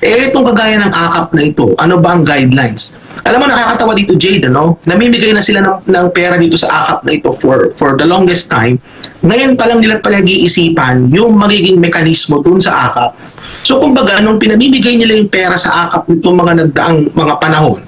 Itong kagaya ng AKAP na ito, ano ba ang guidelines? Alam mo, nakakatawa dito, Jade, ano? Namimigay na sila ng pera dito sa AKAP na ito for the longest time. Ngayon pa lang nila palagi-isipan yung magiging mekanismo dun sa AKAP. So kumbaga, nung pinamimigay nila yung pera sa AKAP nitong mga nagdaang mga panahon,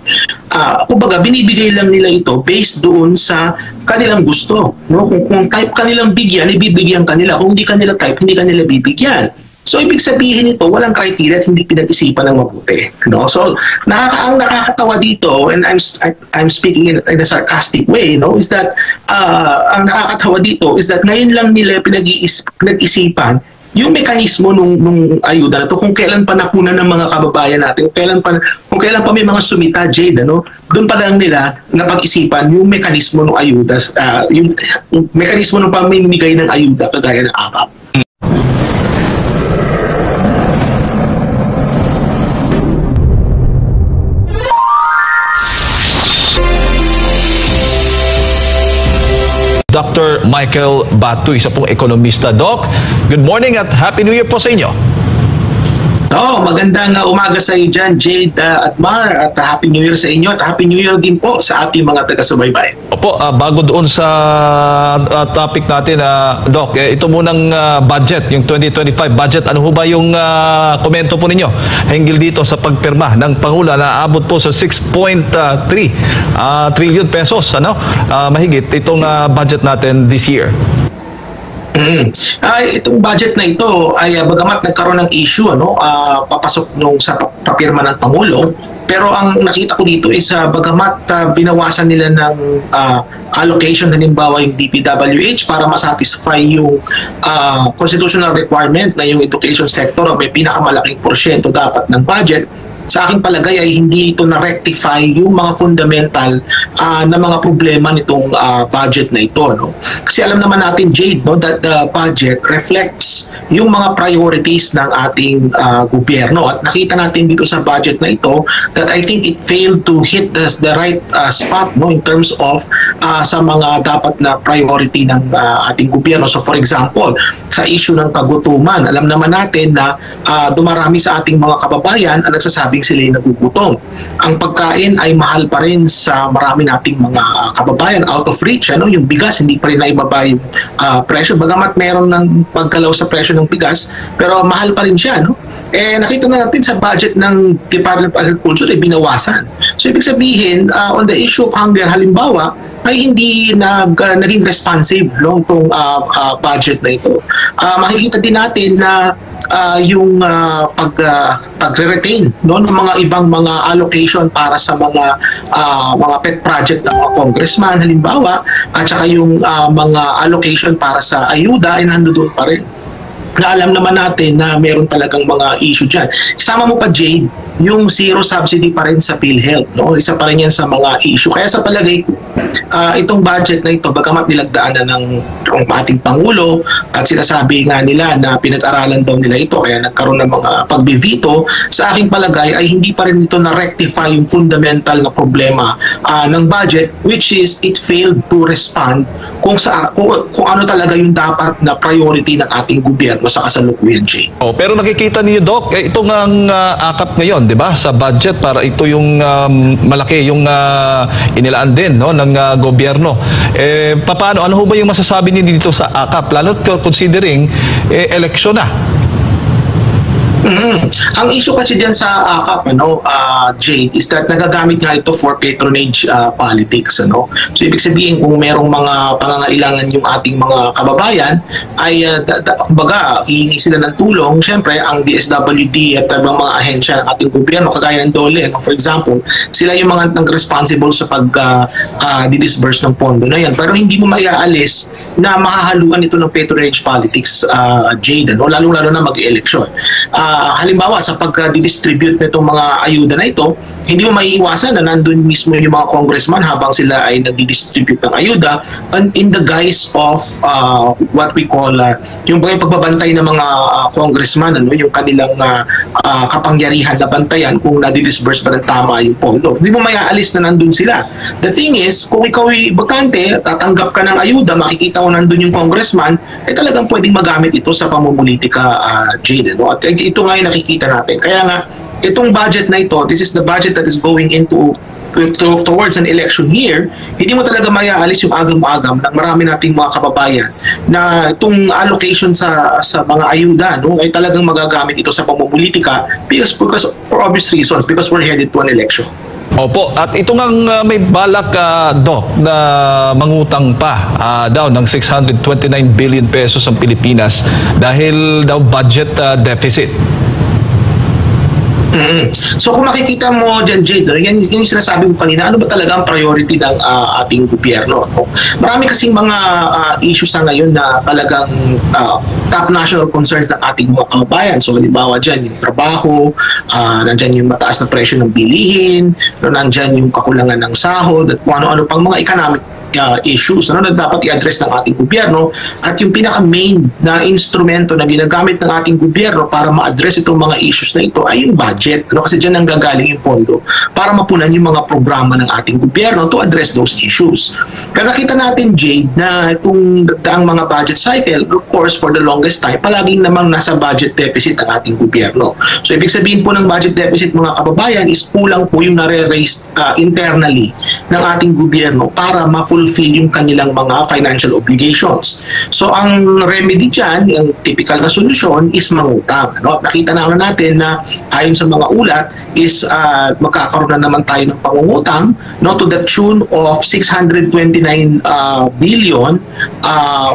kumbaga, binibigay lang nila ito based doon sa kanilang gusto. No? Kung type kanilang bigyan, ibibigyan kanila. Kung hindi kanila type, hindi kanila bibigyan. So, ibig sabihin nito, walang criteria at hindi pinag-isipan ng mabuti. No? So, ang nakakatawa dito, and I'm speaking in a sarcastic way, no, is that, ang nakakatawa dito is that ngayon lang nila pinag-isipan yung mekanismo nung ayuda na to, kung kailan pa napunan ng mga kababayan natin, kung kailan pa may mga sumita, Jade, ano, doon pa lang nila napag-isipan yung mekanismo ng ayuda, yung mekanismo ng pamimigay ng ayuda kagaya ng AKAP. Dr. Michael Batu, isa pong ekonomista. Doc, good morning at Happy New Year po sa inyo. Magandang umaga sa iyo dyan, Jade at Mar, at Happy New Year sa inyo at Happy New Year din po sa ating mga taga-subaybay. Opo, bago doon sa topic natin, Doc, ito munang budget, yung 2025 budget, ano ho ba yung komento po ninyo hinggil dito sa pagpirma ng Pangulo na aabot po sa 6.3 trillion pesos, ano? Mahigit itong budget natin this year. Itong budget na ito ay bagamat nagkaroon ng issue, papasok sa papirma ng Pangulo, pero ang nakita ko dito is bagamat binawasan nila ng allocation, halimbawa yung DPWH para masatisfy yung constitutional requirement na yung education sector may pinakamalaking porsyento dapat ng budget, sa aking palagay ay hindi ito na-rectify yung mga fundamental na mga problema nitong budget na ito. No? Kasi alam naman natin, Jade, no, that the budget reflects yung mga priorities ng ating gobyerno. At nakita natin dito sa budget na ito that I think it failed to hit the right spot, no, in terms of sa mga dapat na priority ng ating gobyerno. So for example, sa issue ng kagutuman, alam naman natin na dumarami sa ating mga kababayan ang nagsasabing sila ay nagugutom. Ang pagkain ay mahal pa rin sa marami nating mga kababayan, out of reach. Yung bigas, hindi pa rin naibaba yung presyo. Bagamat meron ng pagkalaw sa presyo ng bigas, pero mahal pa rin siya. No? Nakita na natin sa budget ng Department of Agriculture ay binawasan. So ibig sabihin, on the issue of hunger, halimbawa, ay hindi naging responsive itong budget na ito. Makikita din natin na yung pag-retain ng mga ibang mga allocation para sa mga pet project ng mga congressman halimbawa, at saka yung mga allocation para sa ayuda ay nandoon pa rin. Na alam naman natin na meron talagang mga issue dyan. Isama mo pa, Jade, yung zero subsidy pa rin sa PhilHealth. No? Isa pa rin yan sa mga issue. Kaya sa palagay ko, itong budget na ito, bagamat nilagdaan na ng ating Pangulo at sinasabi nga nila na pinag-aralan daw nila ito, kaya nagkaroon ng mga pagbivito, sa aking palagay ay hindi pa rin ito na-rectify yung fundamental na problema ng budget, which is it failed to respond kung ano talaga yung dapat na priority ng ating gobyerno sa kasalukuyan, Jay. Pero nakikita niyo, Doc, ito nga ang AKAP ngayon, di ba? Sa budget, para ito yung malaki, yung inilaan din, no, ng gobyerno. Paano, ano ho ba yung masasabi niyo dito sa AKAP? Lalo considering eleksyon na. Ang issue kasi dyan sa AKAP, Jade, is that nagagamit nga ito for patronage politics. So ibig sabihin, kung merong mga pangangailangan yung ating mga kababayan, ay kumbaga, hihingi sila ng tulong. Siyempre, ang DSWD at mga ahensya ng ating gobyerno, kagaya ng DOLE, for example, sila yung mga nag-responsible sa pag-disburse ng pondo na yan. Pero hindi mo maiaalis na makahaluan ito ng patronage politics, Jade, lalo-lalo na mag-eleksyon. Halimbawa sa pag-distribute nitong mga ayuda na ito, hindi mo maiiwasan na nandun mismo yung mga congressman habang sila ay nag-distribute ng ayuda in the guise of what we call yung pagbabantay ng mga congressman, yung kanilang kapangyarihan na bantayan kung nadi-disburse ba ng tama yung pondo. Hindi mo maiaalis na nandun sila. The thing is, kung ikaw ay bakante, tatanggap ka ng ayuda, makikita mo nandun yung congressman, talagang pwedeng magamit ito sa pamumulitika, Jade. At ito nga yung nakikita natin. Kaya nga, itong budget na ito, this is the budget that is going towards an election year, hindi mo talaga mayaalis yung agam-agam ng marami nating mga kababayan na itong allocation sa mga ayuda, no, ay talagang magagamit ito sa pamumulitika because for obvious reasons, because we're headed to an election. Opo, at ito ngang may balak, Doc, na mangutang pa daw ng 629 billion pesos ang Pilipinas dahil daw budget deficit. So kung makikita mo dyan, Jade, yan yung sinasabi ko kanina, ano ba talaga ang priority ng ating gobyerno? No? Marami kasing mga issues sa ngayon na talagang top national concerns ng ating mga kababayan. So halimbawa dyan yung trabaho, nandyan yung mataas na presyo ng bilihin, nandyan yung kakulangan ng sahod, at kung ano-ano pang mga economic issues na dapat i-address ng ating gobyerno, at yung pinaka-main na instrumento na ginagamit ng ating gobyerno para ma-address itong mga issues na ito ay yung budget. No? Kasi dyan ang gagaling yung pondo para mapunan yung mga programa ng ating gobyerno to address those issues. Pero nakita natin, Jade, na itong daang mga budget cycle, of course, for the longest time, palaging namang nasa budget deficit ang ating gobyerno. So ibig sabihin po ng budget deficit, mga kababayan, is kulang po yung nare-raise internally ng ating gobyerno para ma-fulfill yung kanilang mga financial obligations. So ang remedy dyan, ang typical na solusyon is mangutang. Ano? At nakita naman natin na ayon sa mga ulat is magkakaroon na naman tayo ng pangungutang, no, to the tune of 629 billion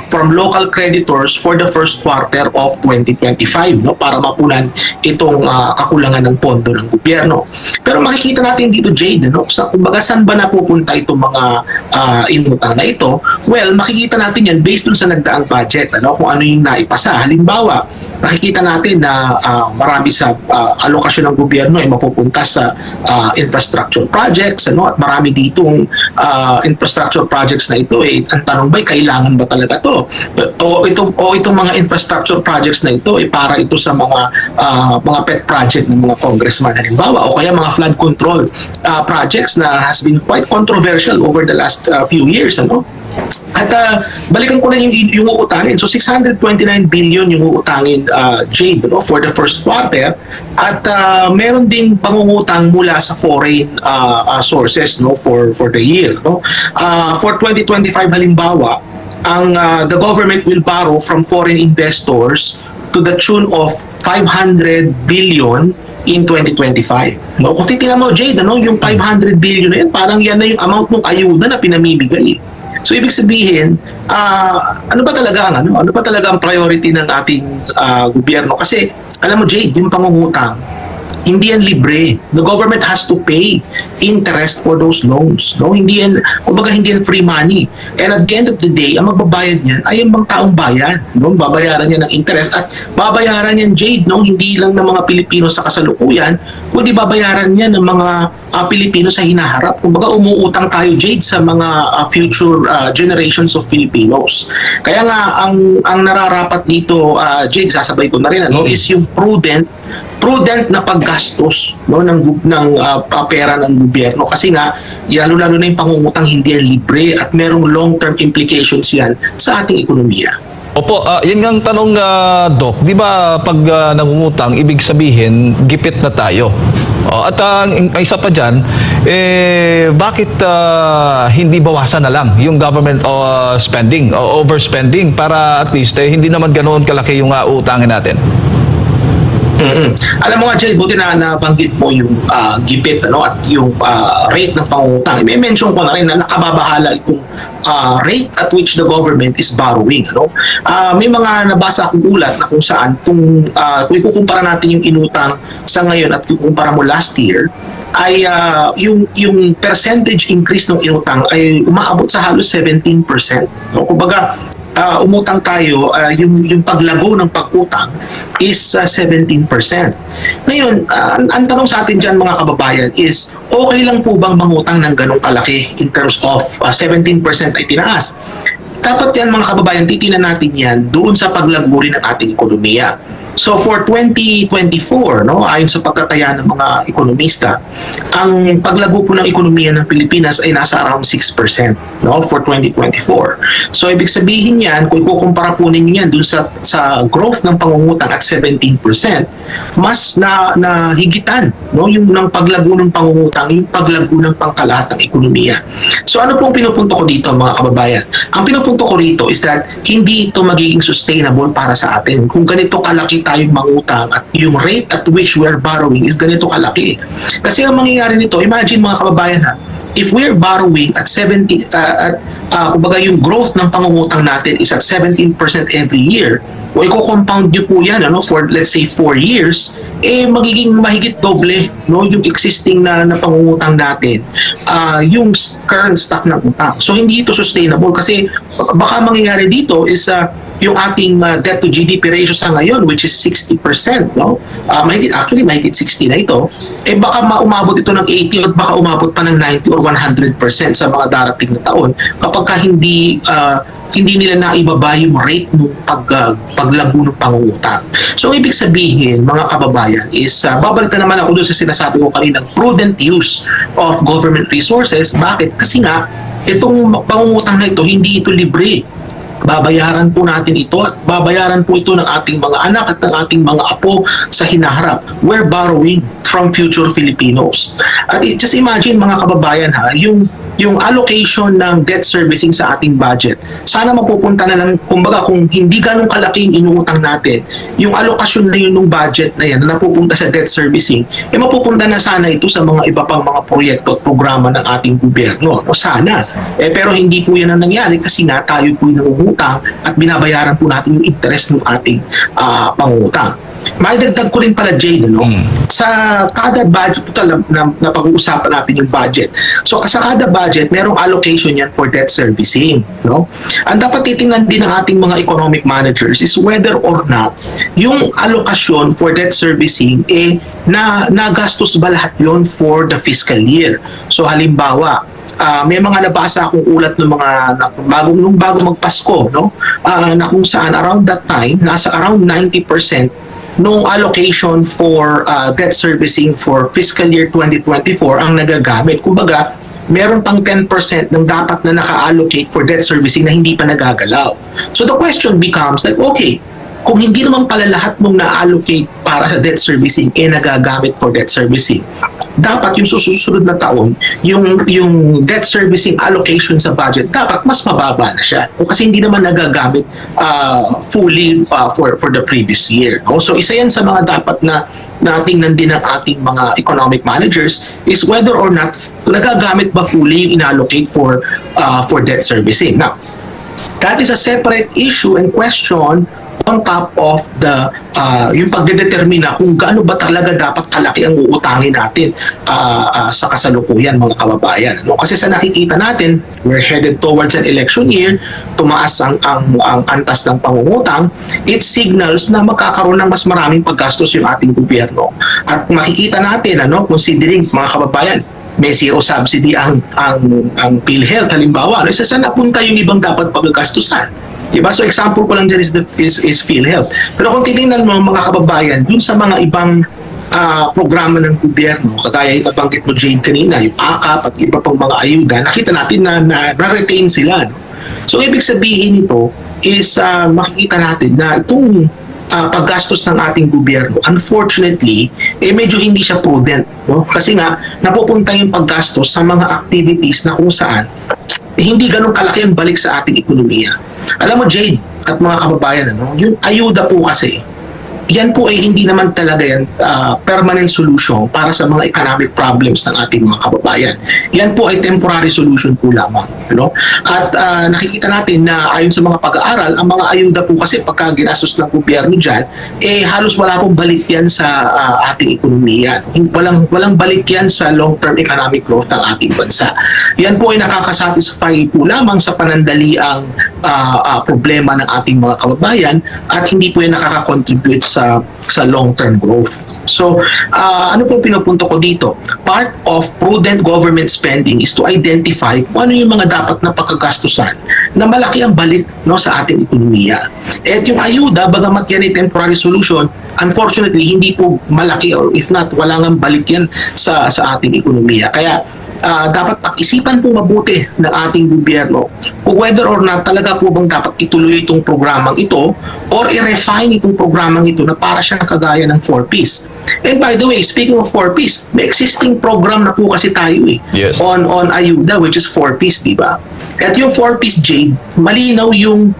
from local creditors for the first quarter of 2025, no, para mapunan itong kakulangan ng pondo ng gobyerno. Pero makikita natin dito, Jade, no, kumbaga saan ba napupunta itong mga inutang na ito? Well, makikita natin yan based dun sa nagdaang budget, ano, kung ano yung naipasa. Halimbawa, makikita natin na marami sa alokasyon ng gobyerno ay mapupunta sa infrastructure projects, ano, at marami ditong infrastructure projects na ito, ang tanong ba, kailangan ba talaga to? O itong mga infrastructure projects na ito para ito sa mga pet project ng mga congressman, halimbawa, o kaya mga flood control projects na has been quite controversial over the last few years, ano? At balikan ko na yung uutangin. So 629 billion yung uutangin, Jade, no, for the first quarter, at meron ding pangungutang mula sa foreign sources, no, for the year, no. For 2025 halimbawa, the government will borrow from foreign investors to the tune of 500 billion in 2025. No, kung titingnan mo, Jade, ano, yung 500 billion na yan, parang yan na yung amount ng ayuda na pinamimigay. So ibig sabihin, ano ba talaga ang priority ng ating gobyerno? Kasi alam mo, Jade, yung pangungutang, hindi yan libre. The government has to pay interest for those loans. No? Hindi yan free money. And at the end of the day, ang magbabayad niyan ay ang mga taong bayan. No? Babayaran niya ng interest. At babayaran niyan, Jade, no? Hindi lang ng mga Pilipino sa kasalukuyan, kundi babayaran niya ng mga Pilipino sa hinaharap. Kumbaga, umuutang tayo, Jade, sa mga future generations of Filipinos. Kaya nga, ang nararapat dito, Jade, sasabay ko na rin, ano, is yung prudent na paggastos, no, ng pera ng gobyerno, kasi nga lalo na yung pangungutang hindi yan libre at merong long-term implications yan sa ating ekonomiya. Opo, yan nga ang tanong, Doc. Di ba pag nangungutang, ibig sabihin, gipit na tayo? At ang isa pa dyan, bakit hindi bawasan na lang yung government spending o overspending para at least hindi naman ganoon kalaki yung utangin natin? Alam mo nga, Jay, buti na nabanggit mo yung gipit, ano, at yung rate ng pangungutang. May mention ko na rin na nakababahala itong rate at which the government is borrowing. Ano? May mga nabasa akong ulat na kung saan kung ikukumpara natin yung inutang sa ngayon at ikukumpara mo last year, ay yung percentage increase ng inutang ay umaabot sa halos 17%. No? Kumbaga, umutang tayo, yung paglago ng pag-utang is 17%. Ngayon, ang tanong sa atin dyan, mga kababayan, is okay lang po bang mangutang ng ganong kalaki in terms of 17% ay tinaas? Dapat yan, mga kababayan, titinan natin yan doon sa paglago rin ng ating ekonomiya. So for 2024, no, ayon sa pagkataya ng mga ekonomista, ang paglago po ng ekonomiya ng Pilipinas ay nasa around 6%, no, for 2024. So ibig sabihin yan, kung ikukumpara po ninyo yan dun sa growth ng pangungutang at 17%, mas na higitan, no, yung ng paglago ng pangungutang, yung paglago ng pangkalahatang ekonomiya. So ano pong pinupunto ko dito, mga kababayan? Ang pinupunto ko rito is that hindi ito magiging sustainable para sa atin. Kung ganito kalaki tayong mangutang at yung rate at which we're borrowing is ganito kalaki. Kasi ang mangyayari nito, imagine mga kababayan ha, if we're borrowing at 70, kumbaga yung growth ng pangungutang natin is at 17% every year, o i-compound nyo po yan, ano, for let's say 4 years, magiging mahigit doble, no, yung existing na pangungutang natin, yung current stock ng utang. So hindi ito sustainable kasi baka mangyayari dito is yung ating debt to GDP ratio sa ngayon, which is 60%, no? Actually, mahigit 60 na ito. Baka umabot ito ng 80 at baka umabot pa ng 90 or 100% sa mga darating na taon kapag hindi nila naibaba yung rate ng paglago ng pangungutang. So, ibig sabihin, mga kababayan, is babalik na naman ako doon sa sinasabi ko kaninang prudent use of government resources. Bakit? Kasi nga, itong pangungutang na ito, hindi ito libre. Babayaran po natin ito at babayaran po ito ng ating mga anak at ng ating mga apo sa hinaharap. We're borrowing from future Filipinos. At just imagine mga kababayan ha, yung allocation ng debt servicing sa ating budget. Sana mapupunta na lang, kumbaga kung hindi ganun kalaki yung inuutang natin, yung allocation na yun ng budget na yan na napupunta sa debt servicing, mapupunta na sana ito sa mga iba pang mga proyekto at programa ng ating gobyerno. O sana. Pero hindi po yan ang nangyari kasi nga tayo po yung nangungutang at binabayaran po natin yung interest ng ating pangungutang. Maidagdag ko rin pala, Jane, no? Sa kada budget, na pag-uusapan natin yung budget. So sa kada budget, merong allocation yan for debt servicing, no? Ang dapat titingnan din ng ating mga economic managers is whether or not yung allocation for debt servicing nagastos ba lahat yon for the fiscal year. So halimbawa, may mga nabasa akong ulat ng mga bago magpasko, no? Na kung saan around that time, nasa around 90% nung allocation for debt servicing for fiscal year 2024 ang nagagamit. Kumbaga, meron pang 10% ng dapat na naka-allocate for debt servicing na hindi pa nagagalaw. So the question becomes like, okay, kung hindi naman pala lahat mong na-allocate para sa debt servicing nagagamit for debt servicing, dapat yung susunod na taon, yung debt servicing allocation sa budget, dapat mas mababa na siya. Kasi hindi naman nagagamit fully for the previous year. No? So isa yan sa mga dapat na tingnan din ng ating mga economic managers is whether or not nagagamit ba fully yung inallocate for debt servicing. Now, that is a separate issue and question on top of the yung pagdedetermina kung gaano ba talaga dapat kalaki ang uutangin natin sa kasalukuyan, mga kababayan. No? Kasi sa nakikita natin, we're headed towards an election year, tumaas ang antas ng pangungutang, it signals na magkakaroon ng mas maraming paggastos yung ating gobyerno. At makikita natin, considering, mga kababayan, may zero subsidy ang PhilHealth, halimbawa, isa saan napunta yung ibang dapat paggastusan? Diba? So example ko lang dyan is PhilHealth. Pero kung titingnan mo, mga kababayan, dun sa mga ibang programa ng gobyerno, kagaya yung nabanggit mo, Jade, kanina, yung AKAP at iba pang mga ayuda, nakita natin na retain sila. No? So ibig sabihin nito is makikita natin na itong paggastos ng ating gobyerno, unfortunately, medyo hindi siya prudent. No? Kasi nga, napupunta yung paggastos sa mga activities na kung saan hindi ganun kalaki ang balik sa ating ekonomiya. Alam mo, Jade at mga kababayan, yung ayuda po kasi, yan po ay hindi naman talaga yan permanent solution para sa mga economic problems ng ating mga kababayan. Yan po ay temporary solution po lamang. At nakikita natin na ayon sa mga pag-aaral, ang mga ayuda po kasi pagka ginastos ng gobyerno dyan, halos wala pong balik yan sa ating ekonomiya. Walang balik yan sa long-term economic growth ng ating bansa. Yan po ay nakakasatisfy po lamang sa panandaliang problema ng ating mga kababayan at hindi po yan nakaka-contribute sa long-term growth. So, ano po pinupunto ko dito? Part of prudent government spending is to identify kung ano yung mga dapat na pagkagastusan na malaki ang balik sa ating ekonomiya. At yung ayuda, bagamat yan ay temporary solution, unfortunately hindi po malaki, or if not wala nang balik yan sa ating ekonomiya. Kaya dapat pag-isipan po mabuti ng ating gobyerno kung whether or not talaga po bang dapat ituloy itong programang ito or i-refine itong programang ito na para siyang kagaya ng 4Ps. And by the way, speaking of 4Ps, may existing program na po kasi tayo Yes. on ayuda, which is 4Ps, di ba? At yung 4Ps, Jade, malinaw yung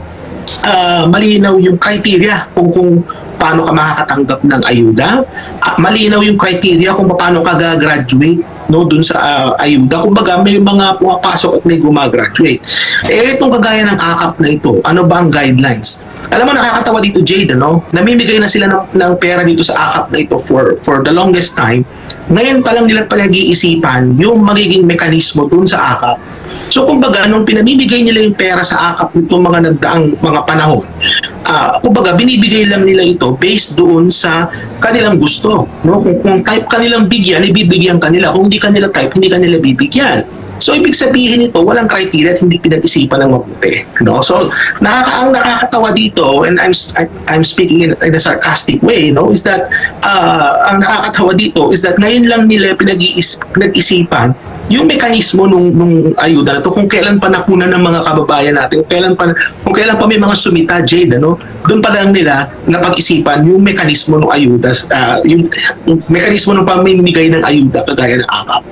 criteria kung paano ka makakatanggap ng ayuda, at malinaw yung criteria kung paano ka gagraduate dun sa ayuda. Kumbaga may mga pumapasok at may gumagraduate. Itong kagaya ng AKAP na ito, ano ba ang guidelines? Alam mo, nakakatawa dito, Jade, namimigay na sila ng pera dito sa AKAP na ito for the longest time. Ngayon pa lang nila palagi-isipan yung magiging mekanismo dun sa AKAP. So kumbaga, nung pinamimigay nila yung pera sa AKAP nitong mga nagdaang mga panahon, kumbaga binibigay lang nila ito based doon sa kanilang gusto. Kung type kanilang bigyan, ibibigyan kanila. Kung hindi kanila type, hindi kanila bibigyan. So ibig sabihin nito, walang criteria at hindi pinag-isipan ng mabuti. So ang nakakatawa dito, and I'm speaking in a sarcastic way, is that ang nakakatawa dito is that ngayon lang nila pinag-isipan yung mekanismo nung ayuda na to, kung kailan pa napunan ng mga kababayan natin, kung kailan pa may mga sumita, Jade, doon pa lang nila napag-isipan yung mekanismo ng ayuda, yung mekanismo ng pamimigay ng ayuda kagaya ng AKAP.